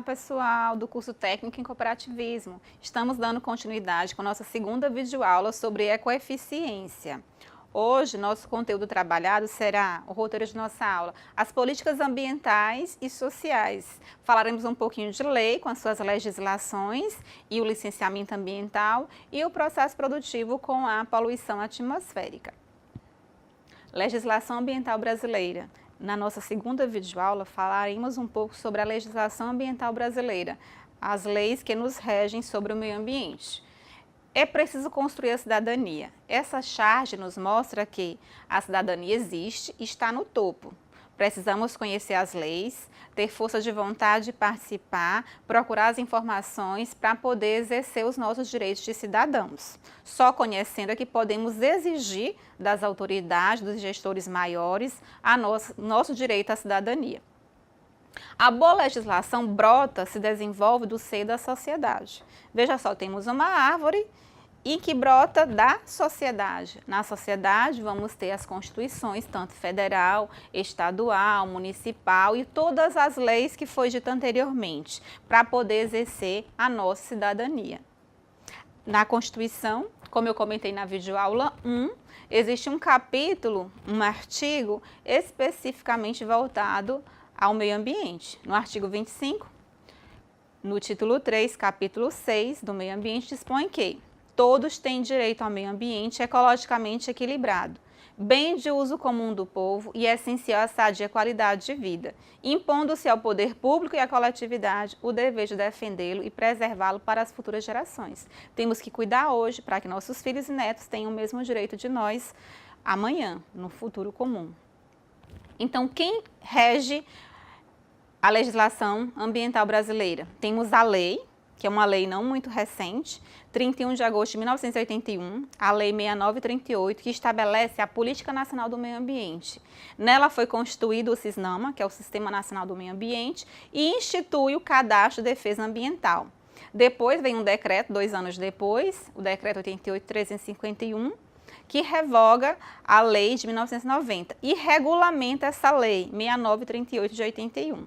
Olá, pessoal do curso técnico em cooperativismo. Estamos dando continuidade com a nossa segunda videoaula sobre ecoeficiência. Hoje, nosso conteúdo trabalhado será o roteiro de nossa aula, as políticas ambientais e sociais. Falaremos um pouquinho de lei, com as suas legislações e o licenciamento ambiental e o processo produtivo com a poluição atmosférica. Legislação ambiental brasileira. Na nossa segunda videoaula, falaremos um pouco sobre a legislação ambiental brasileira, as leis que nos regem sobre o meio ambiente. É preciso construir a cidadania. Essa charge nos mostra que a cidadania existe e está no topo. Precisamos conhecer as leis, ter força de vontade de participar, procurar as informações para poder exercer os nossos direitos de cidadãos. Só conhecendo é que podemos exigir das autoridades, dos gestores maiores, nosso direito à cidadania. A boa legislação brota, se desenvolve do seio da sociedade. Veja só, temos uma árvore e que brota da sociedade. Na sociedade vamos ter as constituições, tanto federal, estadual, municipal e todas as leis que foi dita anteriormente, para poder exercer a nossa cidadania. Na Constituição, como eu comentei na videoaula 1, existe um capítulo, um artigo especificamente voltado ao meio ambiente. No artigo 25, no título 3, capítulo 6 do meio ambiente, dispõe que todos têm direito ao meio ambiente ecologicamente equilibrado, bem de uso comum do povo e essencial à sadia qualidade de vida, impondo-se ao poder público e à coletividade o dever de defendê-lo e preservá-lo para as futuras gerações. Temos que cuidar hoje para que nossos filhos e netos tenham o mesmo direito de nós amanhã, no futuro comum. Então, quem rege a legislação ambiental brasileira? Temos a lei, que é uma lei não muito recente, 31 de agosto de 1981, a Lei 6938, que estabelece a Política Nacional do Meio Ambiente. Nela foi constituído o SISNAMA, que é o Sistema Nacional do Meio Ambiente, e institui o Cadastro de Defesa Ambiental. Depois vem um decreto, 2 anos depois, o decreto 88.351, que revoga a lei de 1990 e regulamenta essa lei, 6938 de 81.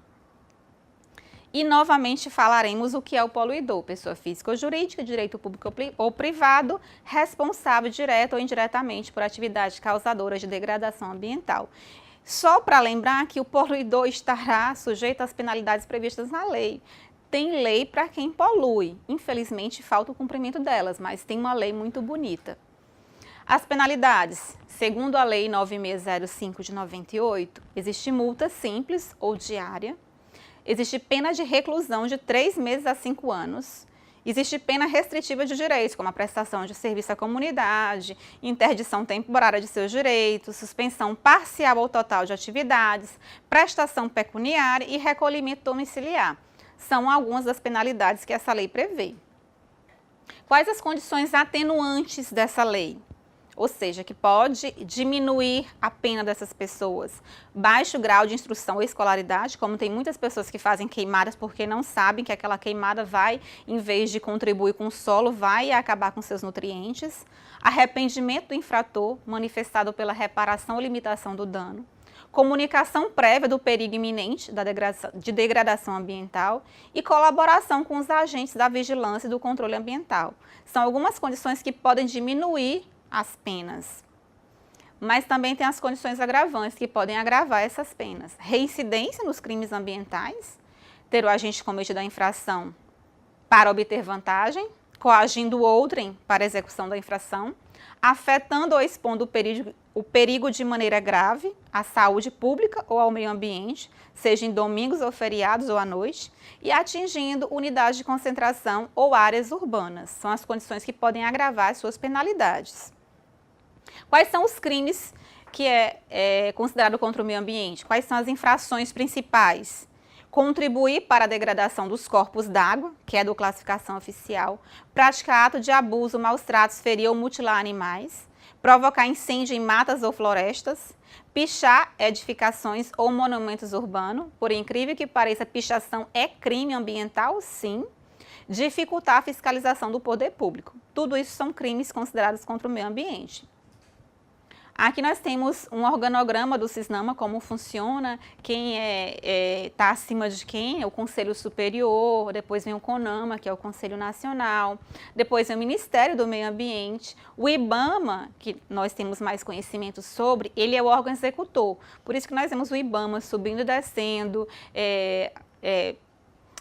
E novamente falaremos o que é o poluidor, pessoa física ou jurídica, direito público ou privado, responsável direta ou indiretamente por atividades causadoras de degradação ambiental. Só para lembrar que o poluidor estará sujeito às penalidades previstas na lei. Tem lei para quem polui, infelizmente falta o cumprimento delas, mas tem uma lei muito bonita. As penalidades, segundo a Lei 9605 de 98, existe multa simples ou diária. Existe pena de reclusão de 3 meses a 5 anos. Existe pena restritiva de direitos, como a prestação de serviço à comunidade, interdição temporária de seus direitos, suspensão parcial ou total de atividades, prestação pecuniária e recolhimento domiciliar. São algumas das penalidades que essa lei prevê. Quais as condições atenuantes dessa lei? Ou seja, que pode diminuir a pena dessas pessoas. Baixo grau de instrução ou escolaridade, como tem muitas pessoas que fazem queimadas porque não sabem que aquela queimada vai, em vez de contribuir com o solo, vai acabar com seus nutrientes. Arrependimento do infrator, manifestado pela reparação ou limitação do dano. Comunicação prévia do perigo iminente de degradação ambiental e colaboração com os agentes da vigilância e do controle ambiental. São algumas condições que podem diminuir as penas, mas também tem as condições agravantes que podem agravar essas penas. Reincidência nos crimes ambientais, ter o agente cometido a infração para obter vantagem, coagindo outrem para a execução da infração, afetando ou expondo o perigo de maneira grave à saúde pública ou ao meio ambiente, seja em domingos ou feriados ou à noite, e atingindo unidades de concentração ou áreas urbanas. São as condições que podem agravar as suas penalidades. Quais são os crimes que é considerado contra o meio ambiente? Quais são as infrações principais? Contribuir para a degradação dos corpos d'água, que é do classificação oficial, praticar ato de abuso, maus tratos, ferir ou mutilar animais, provocar incêndio em matas ou florestas, pichar edificações ou monumentos urbanos, por incrível que pareça, pichação é crime ambiental, sim, dificultar a fiscalização do poder público. Tudo isso são crimes considerados contra o meio ambiente. Aqui nós temos um organograma do CISNAMA, como funciona, quem está acima de quem, é o Conselho Superior, depois vem o CONAMA, que é o Conselho Nacional, depois vem o Ministério do Meio Ambiente, o IBAMA, que nós temos mais conhecimento sobre, ele é o órgão executor, por isso que nós temos o IBAMA subindo e descendo,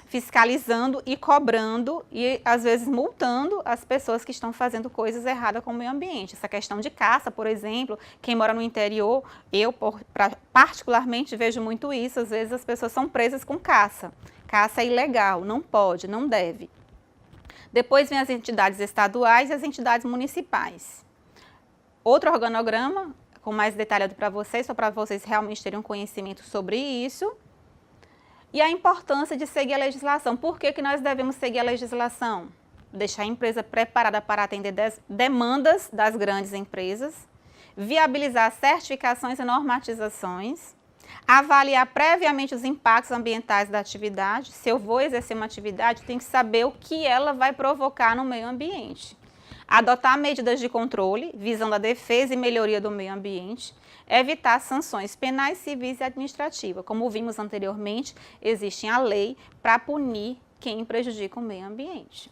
fiscalizando e cobrando e, às vezes, multando as pessoas que estão fazendo coisas erradas com o meio ambiente. Essa questão de caça, por exemplo, quem mora no interior, eu particularmente vejo muito isso, às vezes as pessoas são presas com caça. Caça é ilegal, não pode, não deve. Depois vem as entidades estaduais e as entidades municipais. Outro organograma, com mais detalhado para vocês, só para vocês realmente terem um conhecimento sobre isso. E a importância de seguir a legislação. Por que nós devemos seguir a legislação? Deixar a empresa preparada para atender demandas das grandes empresas, viabilizar certificações e normatizações, avaliar previamente os impactos ambientais da atividade. Se eu vou exercer uma atividade, eu tenho que saber o que ela vai provocar no meio ambiente. Adotar medidas de controle, visando a defesa e melhoria do meio ambiente, evitar sanções penais, civis e administrativas. Como vimos anteriormente, existe a lei para punir quem prejudica o meio ambiente.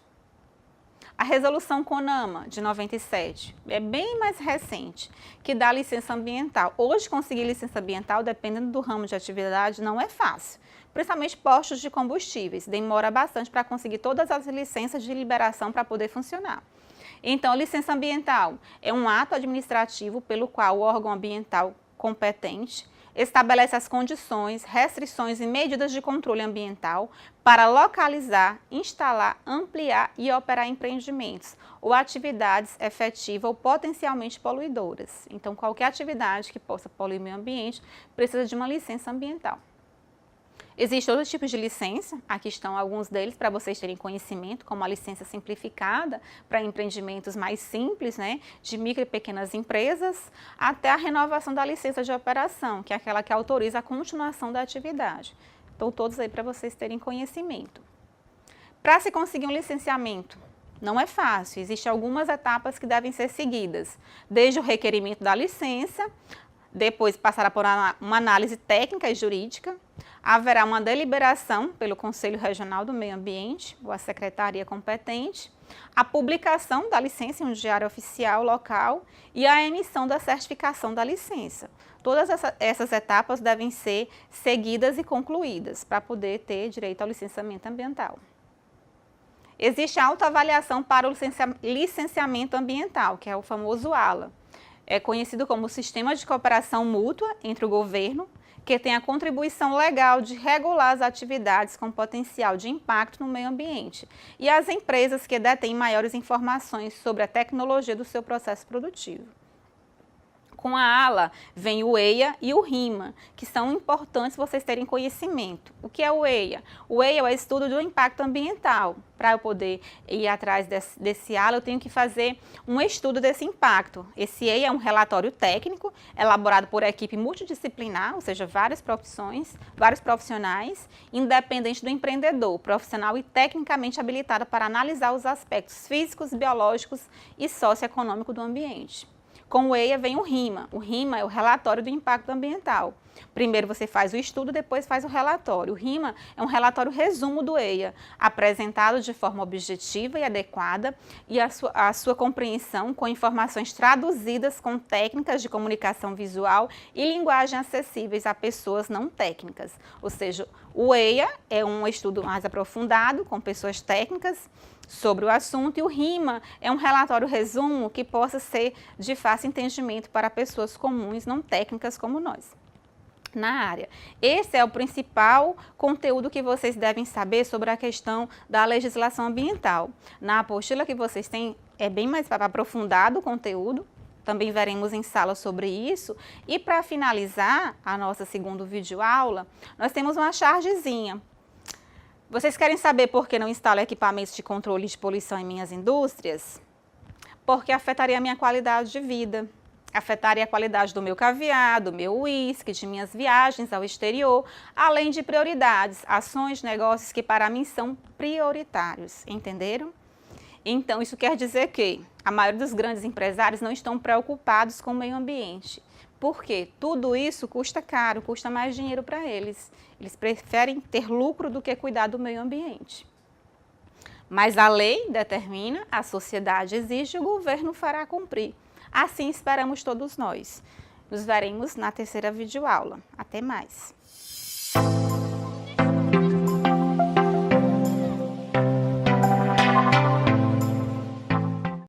A resolução CONAMA, de 97, é bem mais recente, que dá licença ambiental. Hoje, conseguir licença ambiental, dependendo do ramo de atividade, não é fácil. Principalmente postos de combustíveis, demora bastante para conseguir todas as licenças de liberação para poder funcionar. Então, a licença ambiental é um ato administrativo pelo qual o órgão ambiental competente estabelece as condições, restrições e medidas de controle ambiental para localizar, instalar, ampliar e operar empreendimentos ou atividades efetivas ou potencialmente poluidoras. Então, qualquer atividade que possa poluir o meio ambiente precisa de uma licença ambiental. Existem outros tipos de licença, aqui estão alguns deles para vocês terem conhecimento, como a licença simplificada para empreendimentos mais simples, né, de micro e pequenas empresas, até a renovação da licença de operação, que é aquela que autoriza a continuação da atividade. Então, todos aí para vocês terem conhecimento. Para se conseguir um licenciamento, não é fácil, existem algumas etapas que devem ser seguidas, desde o requerimento da licença, depois passará por uma análise técnica e jurídica, haverá uma deliberação pelo Conselho Regional do Meio Ambiente ou a secretaria competente, a publicação da licença em um diário oficial local e a emissão da certificação da licença. Todas essas etapas devem ser seguidas e concluídas para poder ter direito ao licenciamento ambiental. Existe a autoavaliação para o licenciamento ambiental, que é o famoso ALA. É conhecido como Sistema de Cooperação Mútua entre o governo, que tem a contribuição legal de regular as atividades com potencial de impacto no meio ambiente, e as empresas que detêm maiores informações sobre a tecnologia do seu processo produtivo. Com a ALA vem o EIA e o RIMA, que são importantes vocês terem conhecimento. O que é o EIA? O EIA é o estudo do impacto ambiental. Para eu poder ir atrás desse ALA, eu tenho que fazer um estudo desse impacto. Esse EIA é um relatório técnico, elaborado por equipe multidisciplinar, ou seja, várias profissões, vários profissionais, independente do empreendedor, profissional e tecnicamente habilitado para analisar os aspectos físicos, biológicos e socioeconômicos do ambiente. Com o EIA vem o RIMA. O RIMA é o relatório do impacto ambiental. Primeiro você faz o estudo, depois faz o relatório. O RIMA é um relatório resumo do EIA, apresentado de forma objetiva e adequada, e a sua compreensão com informações traduzidas com técnicas de comunicação visual e linguagem acessíveis a pessoas não técnicas. Ou seja, o EIA é um estudo mais aprofundado, com pessoas técnicas, sobre o assunto, e o RIMA é um relatório resumo que possa ser de fácil entendimento para pessoas comuns, não técnicas como nós, na área. Esse é o principal conteúdo que vocês devem saber sobre a questão da legislação ambiental. Na apostila que vocês têm é bem mais aprofundado o conteúdo, também veremos em sala sobre isso. E para finalizar a nossa segunda videoaula, nós temos uma chargezinha. Vocês querem saber por que não instalo equipamentos de controle de poluição em minhas indústrias? Porque afetaria a minha qualidade de vida, afetaria a qualidade do meu caviar, do meu uísque, de minhas viagens ao exterior, além de prioridades, ações, negócios que para mim são prioritários, entenderam? Então, isso quer dizer que a maioria dos grandes empresários não estão preocupados com o meio ambiente. Por quê? Tudo isso custa caro, custa mais dinheiro para eles. Eles preferem ter lucro do que cuidar do meio ambiente. Mas a lei determina, a sociedade exige, o governo fará cumprir. Assim esperamos todos nós. Nos veremos na terceira videoaula. Até mais!